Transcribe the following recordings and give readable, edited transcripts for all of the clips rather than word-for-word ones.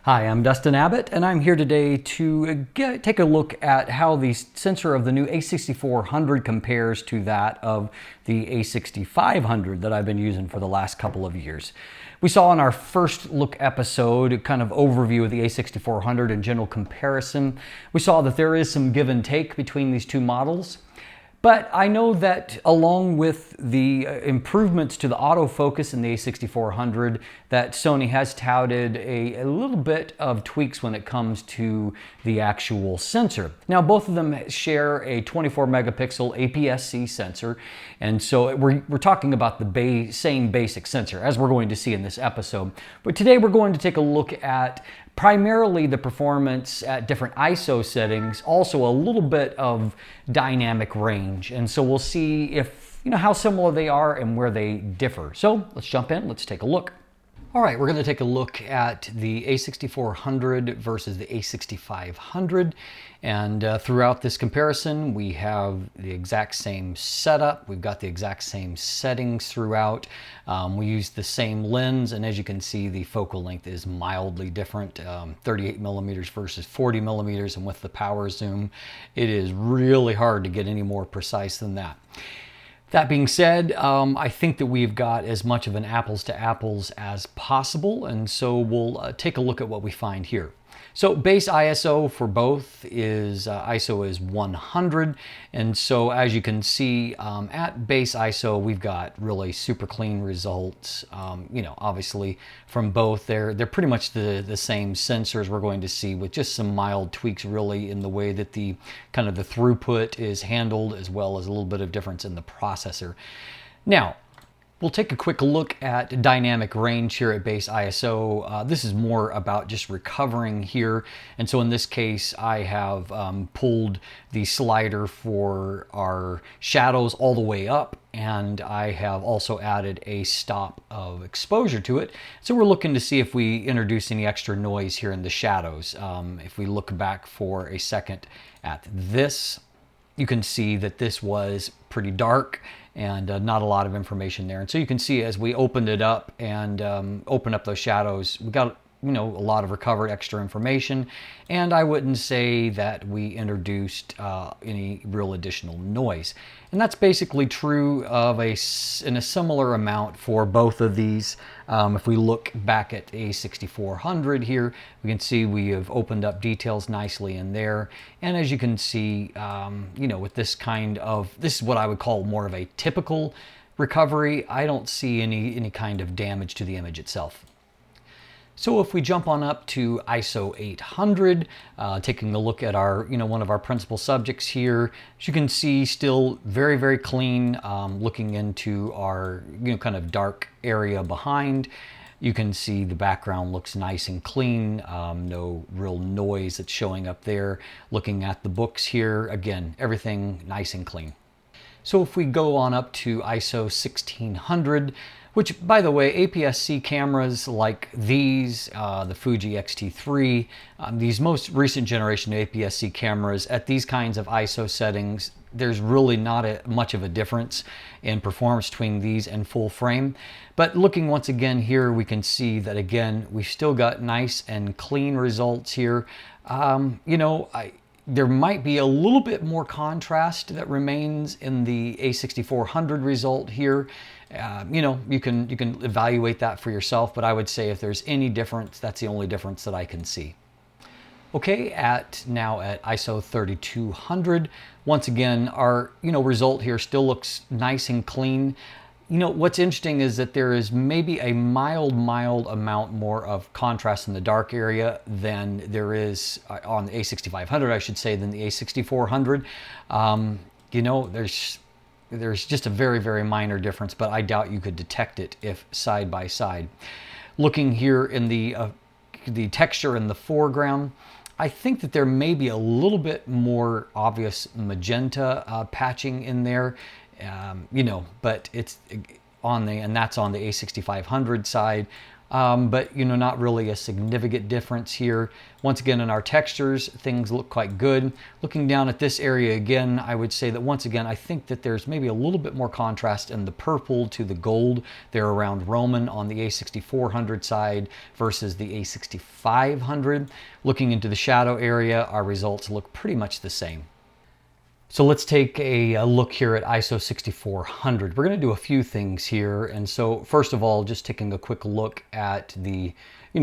Hi, I'm Dustin Abbott, and I'm here today to take a look at how the sensor of the new a6400 compares to that of the a6500 that I've been using for the last couple of years. We saw in our first look episode a kind of overview of the a6400 and general comparison. We saw that there is some give and take between these two models. But I know that along with the improvements to the autofocus in the a6400, that Sony has touted a little bit of tweaks when it comes to the actual sensor. Now, both of them share a 24 megapixel APS-C sensor, and so we're talking about the same basic sensor, as we're going to see in this episode. But today we're going to take a look at primarily the performance at different ISO settings, also a little bit of dynamic range. And so we'll see if, how similar they are and where they differ. So let's jump in, let's take a look. All right, we're going to take a look at the a6400 versus the a6500. And throughout this comparison, we have the exact same setup. We've got the exact same settings throughout. We use the same lens, and as you can see, the focal length is mildly different, 38 millimeters versus 40 millimeters. And with the power zoom, it is really hard to get any more precise than that. That being said, I think that we've got as much of an apples to apples as possible, and so we'll take a look at what we find here. So base ISO for both is ISO is 100, and so as you can see at base ISO we've got really super clean results. Obviously from both they're pretty much the same sensors we're going to see, with just some mild tweaks really in the way that the kind of the throughput is handled, as well as a little bit of difference in the processor. Now, we'll take a quick look at dynamic range here at base ISO. This is more about just recovering here. And so in this case, I have pulled the slider for our shadows all the way up, and I have also added a stop of exposure to it. So we're looking to see if we introduce any extra noise here in the shadows. If we look back for a second at this, you can see that this was pretty dark and not a lot of information there. And so you can see as we opened it up and open up those shadows, we got a lot of recovered extra information, and I wouldn't say that we introduced any real additional noise. And that's basically true of in a similar amount for both of these. If we look back at a6400 here, we can see we have opened up details nicely in there. And as you can see, with this is what I would call more of a typical recovery. I don't see any kind of damage to the image itself. So if we jump on up to ISO 800, taking a look at our, one of our principal subjects here, as you can see, still very, very clean. Looking into our, kind of dark area behind, you can see the background looks nice and clean. No real noise that's showing up there. Looking at the books here, again, everything nice and clean. So if we go on up to ISO 1600, which, by the way, APS-C cameras like these, the Fuji X-T3, these most recent generation APS-C cameras at these kinds of ISO settings, there's really not much of a difference in performance between these and full frame. But looking once again here, we can see that again, we've still got nice and clean results here. There might be a little bit more contrast that remains in the a6400 result here. You can evaluate that for yourself, but I would say if there's any difference, that's the only difference that I can see. Okay, now at ISO 3200, once again, our result here still looks nice and clean. What's interesting is that there is maybe a mild amount more of contrast in the dark area than there is on the a6500, I should say, than the a6400. There's just a very, very minor difference, but I doubt you could detect it if side by side. Looking here in the texture in the foreground, I think that there may be a little bit more obvious magenta patching in there. But it's and that's on the a6500 side. but not really a significant difference here. Once again, in our textures, things look quite good. Looking down at this area again, I would say that once again, I think that there's maybe a little bit more contrast in the purple to the gold there around Roman on the a6400 side versus the a6500. Looking into the shadow area, our results look pretty much the same. So let's take a look here at ISO 6400. We're going to do a few things here. And so first of all, just taking a quick look at the,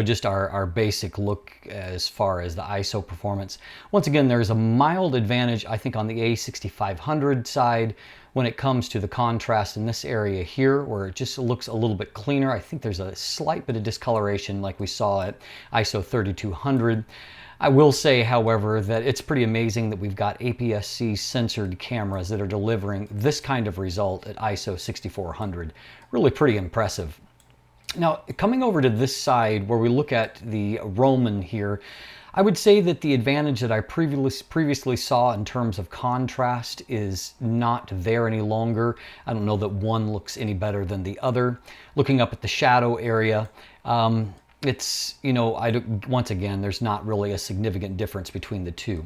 just our basic look as far as the ISO performance. Once again, there's a mild advantage, I think, on the a6500 side when it comes to the contrast in this area here, where it just looks a little bit cleaner. I think there's a slight bit of discoloration like we saw at ISO 3200. I will say, however, that it's pretty amazing that we've got APS-C censored cameras that are delivering this kind of result at ISO 6400. Really pretty impressive. Now, coming over to this side where we look at the Roman here, I would say that the advantage that I previously saw in terms of contrast is not there any longer. I don't know that one looks any better than the other. Looking up at the shadow area, it's, once again, there's not really a significant difference between the two.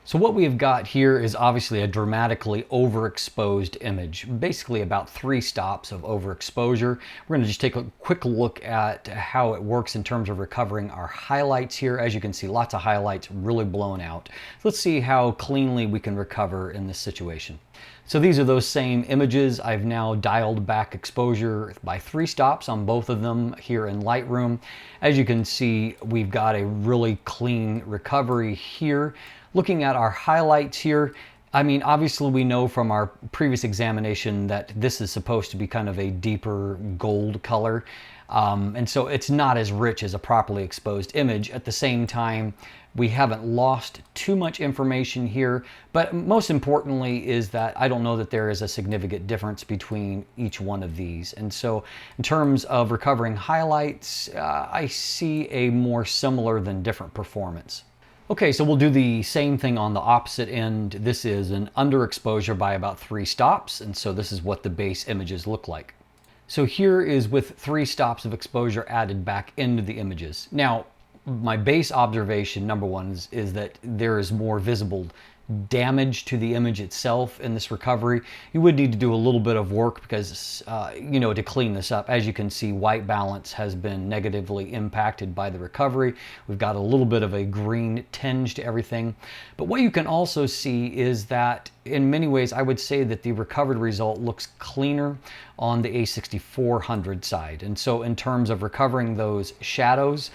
So what we have got here is obviously a dramatically overexposed image, basically about 3 stops of overexposure. We're going to just take a quick look at how it works in terms of recovering our highlights here. As you can see, lots of highlights really blown out. Let's see how cleanly we can recover in this situation. So these are those same images. I've now dialed back exposure by 3 stops on both of them here in Lightroom. As you can see, we've got a really clean recovery here. Looking at our highlights here, I mean, obviously we know from our previous examination that this is supposed to be kind of a deeper gold color. And so it's not as rich as a properly exposed image. At the same time, we haven't lost too much information here, but most importantly is that I don't know that there is a significant difference between each one of these. And so in terms of recovering highlights, I see a more similar than different performance. Okay, so we'll do the same thing on the opposite end. This is an underexposure by about 3 stops, and so this is what the base images look like. So here is with 3 stops of exposure added back into the images. Now, my base observation, number one, is that there is more visible damage to the image itself in this recovery. You would need to do a little bit of work because, to clean this up. As you can see, white balance has been negatively impacted by the recovery. We've got a little bit of a green tinge to everything. But what you can also see is that in many ways, I would say that the recovered result looks cleaner on the a6400 side. And so in terms of recovering those shadows,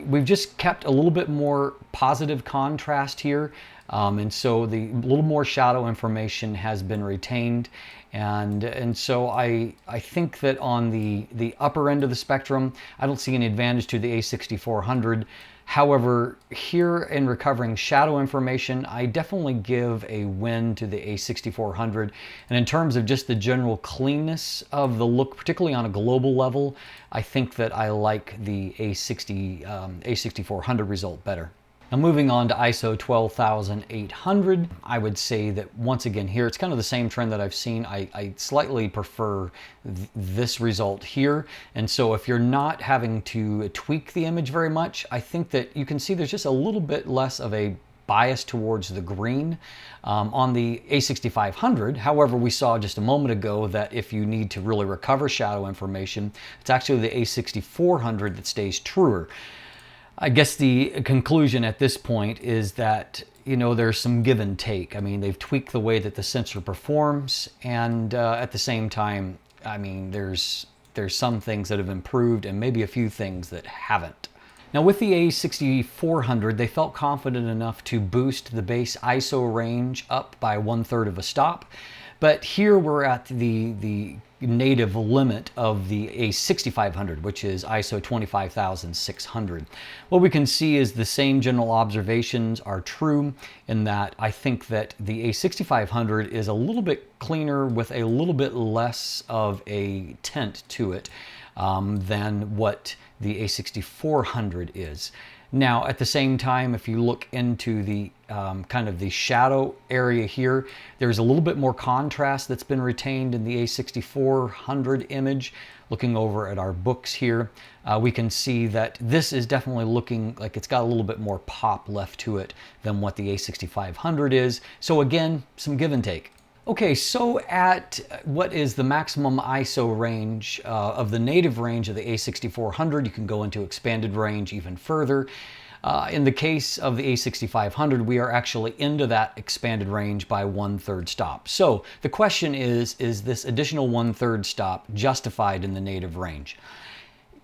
we've just kept a little bit more positive contrast here. And so the little more shadow information has been retained. And so I think that on the upper end of the spectrum, I don't see any advantage to the a6400. However, here in recovering shadow information, I definitely give a win to the a6400. And in terms of just the general cleanness of the look, particularly on a global level, I think that I like the a6400 result better. Now moving on to ISO 12800, I would say that once again here, it's kind of the same trend that I've seen. I slightly prefer this result here. And so if you're not having to tweak the image very much, I think that you can see there's just a little bit less of a bias towards the green on the a6500. However, we saw just a moment ago that if you need to really recover shadow information, it's actually the a6400 that stays truer. I guess the conclusion at this point is that, there's some give and take. I mean, they've tweaked the way that the sensor performs, and at the same time, I mean, there's some things that have improved and maybe a few things that haven't. Now with the a6400, they felt confident enough to boost the base ISO range up by 1/3 of a stop. But here we're at the native limit of the a6500, which is ISO 25600. What we can see is the same general observations are true in that I think that the a6500 is a little bit cleaner with a little bit less of a tint to it than what the a6400 is. Now, at the same time, if you look into the kind of the shadow area here. There's a little bit more contrast that's been retained in the a6400 image. Looking over at our books here, we can see that this is definitely looking like it's got a little bit more pop left to it than what the a6500 is. So again, some give and take. Okay, so at what is the maximum ISO range of the native range of the a6400, you can go into expanded range even further. In the case of the a6500, we are actually into that expanded range by 1/3 stop. So the question is this additional 1/3 stop justified in the native range?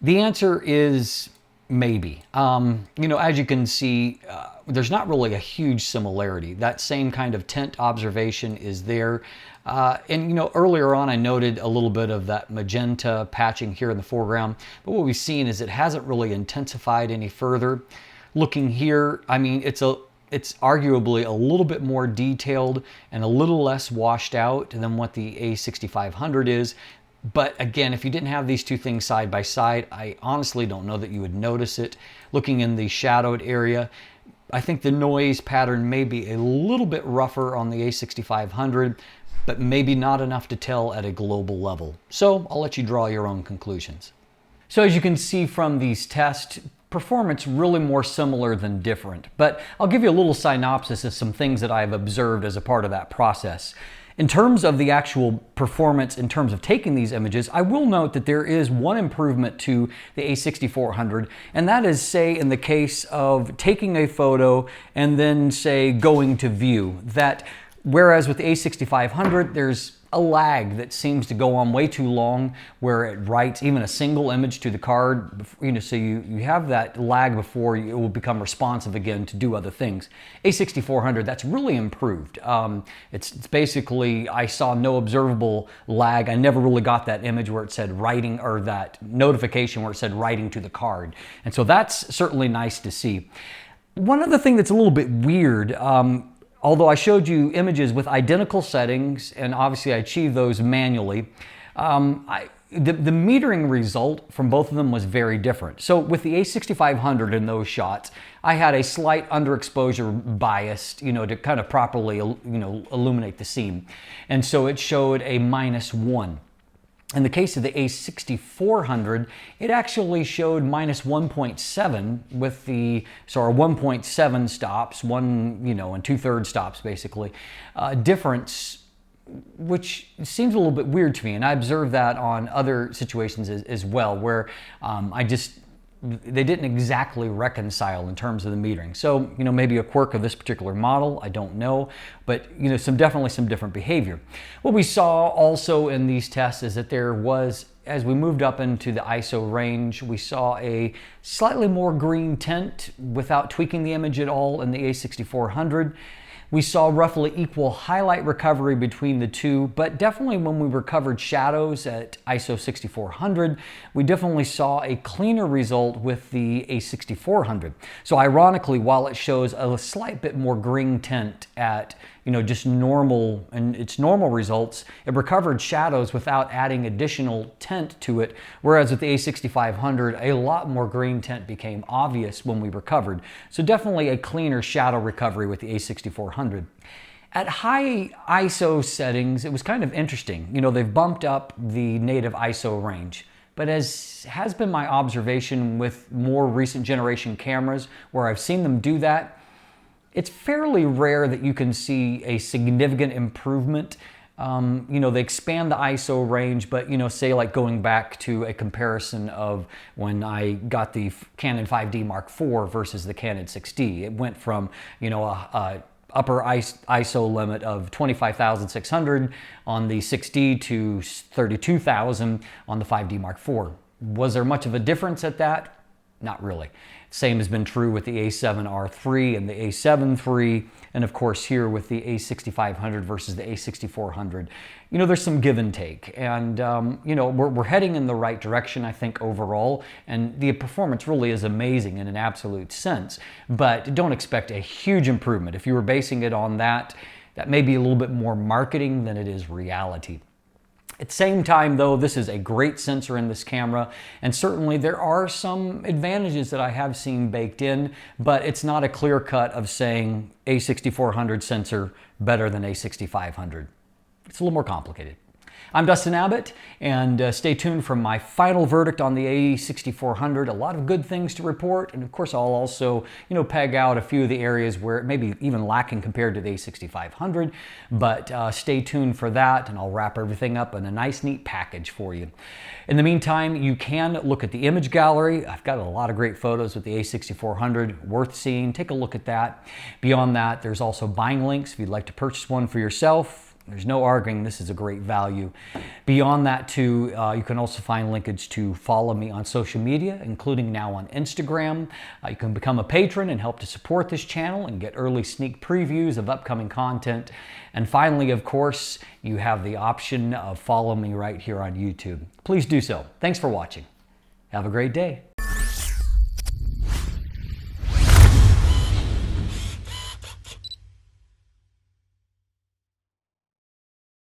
The answer is maybe. You know, as you can see, there's not really a huge similarity. That same kind of tint observation is there. And you know, earlier on I noted a little bit of that magenta patching here in the foreground, but what we've seen is it hasn't really intensified any further. Looking here, I mean, it's arguably a little bit more detailed and a little less washed out than what the a6500 is. But again, if you didn't have these two things side by side, I honestly don't know that you would notice it. Looking in the shadowed area, I think the noise pattern may be a little bit rougher on the a6500, but maybe not enough to tell at a global level. So I'll let you draw your own conclusions. So as you can see from these tests, performance really more similar than different. But I'll give you a little synopsis of some things that I've observed as a part of that process. In terms of the actual performance, in terms of taking these images, I will note that there is one improvement to the a6400, and that is, say, in the case of taking a photo and then, say, going to view. That whereas with the a6500, there's a lag that seems to go on way too long, where it writes even a single image to the card, you know, so you have that lag before it will become responsive again to do other things. A6400, that's really improved. It's basically, I saw no observable lag. I never really got that image where it said writing, or that notification where it said writing to the card. And so that's certainly nice to see. One other thing that's a little bit weird, although I showed you images with identical settings, and obviously I achieved those manually, the metering result from both of them was very different. So with the a6500 in those shots, I had a slight underexposure bias, you know, to kind of properly, you know, illuminate the scene. And so it showed a -1. In the case of the a6400, it actually showed -1.7 with the, so our 1.7 stops, you know, and 2/3 stops basically, difference, which seems a little bit weird to me. And I observed that on other situations as well, where they didn't exactly reconcile in terms of the metering. So, you know, maybe a quirk of this particular model, I don't know, but, you know, definitely some different behavior. What we saw also in these tests is that there was, as we moved up into the ISO range, we saw a slightly more green tint without tweaking the image at all in the a6400. We saw roughly equal highlight recovery between the two, but definitely when we recovered shadows at ISO 6400, we definitely saw a cleaner result with the a6400. So ironically, while it shows a slight bit more green tint at, you know, just normal, and its normal results, it recovered shadows without adding additional tint to it, whereas with the a6500, a lot more green tint became obvious when we recovered. So definitely a cleaner shadow recovery with the a6400. At high ISO settings, it was kind of interesting. You know, they've bumped up the native ISO range. But as has been my observation with more recent generation cameras, where I've seen them do that, it's fairly rare that you can see a significant improvement. You know, they expand the ISO range, but, you know, say like going back to a comparison of when I got the Canon 5D Mark IV versus the Canon 6D. It went from, you know, a upper ISO limit of 25,600 on the 6D to 32,000 on the 5D Mark IV. Was there much of a difference at that? Not really. Same has been true with the a7R III and the a7 III, and of course here with the a6500 versus the a6400. You know, there's some give and take, and you know, we're heading in the right direction, I think, overall, and the performance really is amazing in an absolute sense, but don't expect a huge improvement. If you were basing it on that, that may be a little bit more marketing than it is reality. At the same time though, this is a great sensor in this camera, and certainly there are some advantages that I have seen baked in, but it's not a clear cut of saying a6400 sensor better than a6500. It's a little more complicated. I'm Dustin Abbott, and stay tuned for my final verdict on the a6400. A lot of good things to report, and of course I'll also, peg out a few of the areas where it may be even lacking compared to the a6500, but stay tuned for that, and I'll wrap everything up in a nice, neat package for you. In the meantime, you can look at the image gallery. I've got a lot of great photos with the a6400, worth seeing. Take a look at that. Beyond that, there's also buying links if you'd like to purchase one for yourself. There's no arguing, this is a great value. Beyond that too, you can also find linkage to follow me on social media, including now on Instagram. You can become a patron and help to support this channel and get early sneak previews of upcoming content. And finally, of course, you have the option of following me right here on YouTube. Please do so. Thanks for watching. Have a great day.